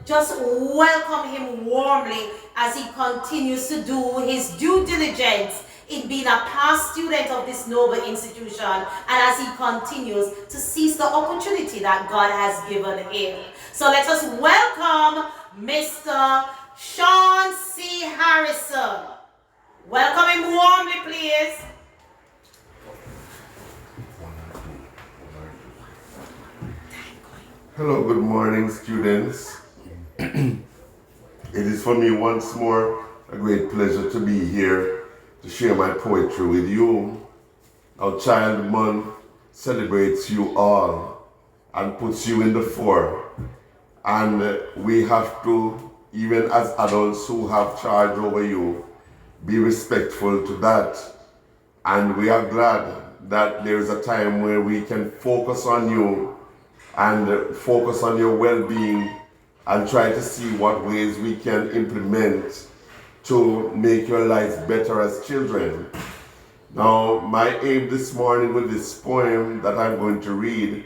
just welcome him warmly as he continues to do his due diligence in being a past student of this noble institution, and as he continues to seize the opportunity that God has given him. So let us welcome Mr. Sean C. Harrison. Welcome him warmly, please. Hello, good morning, students. It is for me once more a great pleasure to be here to share my poetry with you. Our Child Month celebrates you all and puts you in the fore. And we have to, even as adults who have charge over you, be respectful to that. And we are glad that there is a time where we can focus on you and focus on your well-being and try to see what ways we can implement to make your lives better as children. Now, my aim this morning with this poem that I'm going to read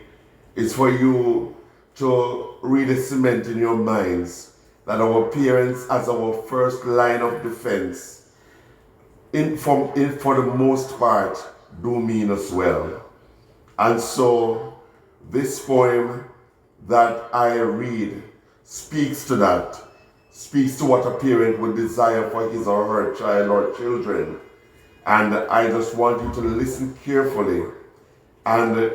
is for you to really cement in your minds that our parents as our first line of defense, for the most part, do mean us well. And so, this poem that I read speaks to that, speaks to what a parent would desire for his or her child or children. And I just want you to listen carefully. And,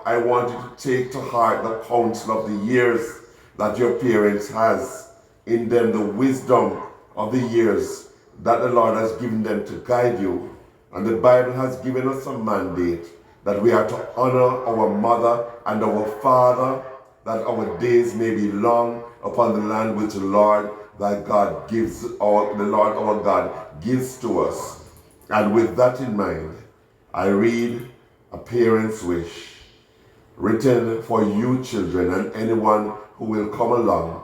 I want you to take to heart the counsel of the years that your parents has in them, the wisdom of the years that the Lord has given them to guide you. And the Bible has given us a mandate that we are to honor our mother and our father, that our days may be long upon the land which the Lord thy God gives, or the Lord our God gives to us. And with that in mind, I read a parent's wish, written for you children and anyone who will come along,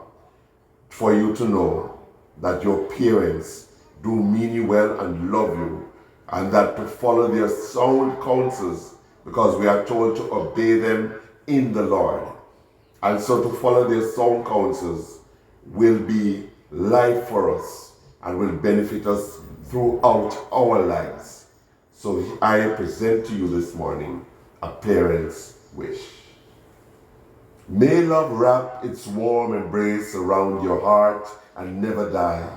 for you to know that your parents do mean you well and love you, and that to follow their sound counsels, because we are told to obey them in the Lord. And so to follow their sound counsels will be life for us and will benefit us throughout our lives. So I present to you this morning a parent's wish. May love wrap its warm embrace around your heart and never die.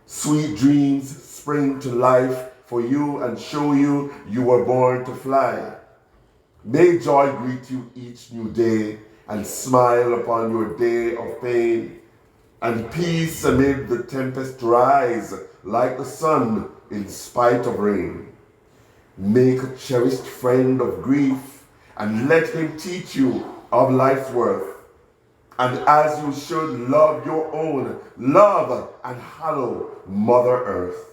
Sweet dreams spring to life for you and show you you were born to fly. May joy greet you each new day and smile upon your day of pain, and peace amid the tempest rise like the sun in spite of rain. Make a cherished friend of grief and let him teach you of life's worth. And as you should love your own, love and hallow Mother Earth.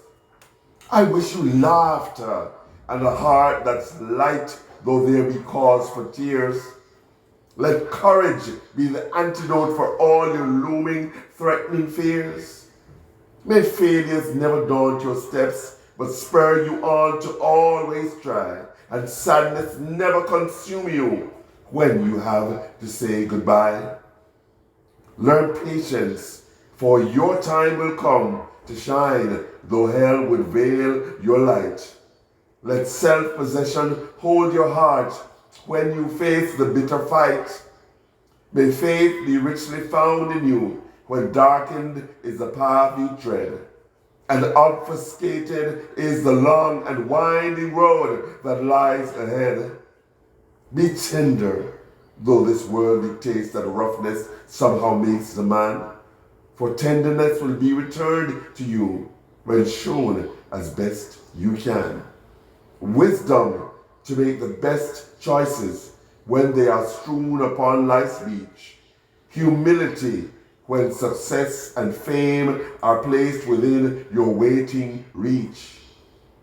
I wish you laughter and a heart that's light, though there be cause for tears. Let courage be the antidote for all your looming, threatening fears. May failures never daunt your steps, but spur you on to always try, and sadness never consume you when you have to say goodbye. Learn patience, for your time will come to shine, though hell would veil your light. Let self-possession hold your heart when you face the bitter fight. May faith be richly found in you when darkened is the path you tread, and obfuscated is the long and winding road that lies ahead. Be tender, though this world dictates that roughness somehow makes the man, for tenderness will be returned to you when shown as best you can. Wisdom to make the best choices when they are strewn upon life's beach. Humility when success and fame are placed within your waiting reach.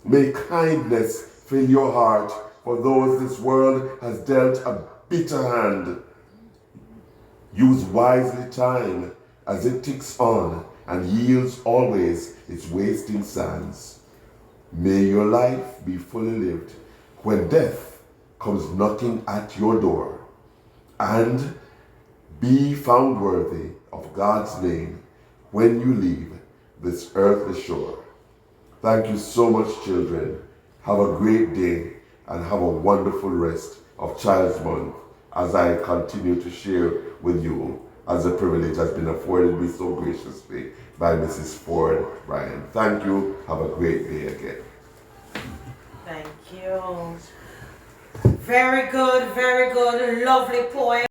May kindness fill your heart for those this world has dealt a bitter hand. Use wisely time as it ticks on and yields always its wasting sands. May your life be fully lived when death comes knocking at your door, and be found worthy of of God's name when you leave this earthly shore. Thank you so much, children. Have a great day and have a wonderful rest of Child's Month as I continue to share with you as the privilege has been afforded me so graciously by Mrs. Ford Ryan. Thank you. Have a great day again. Thank you. Very good, lovely poem.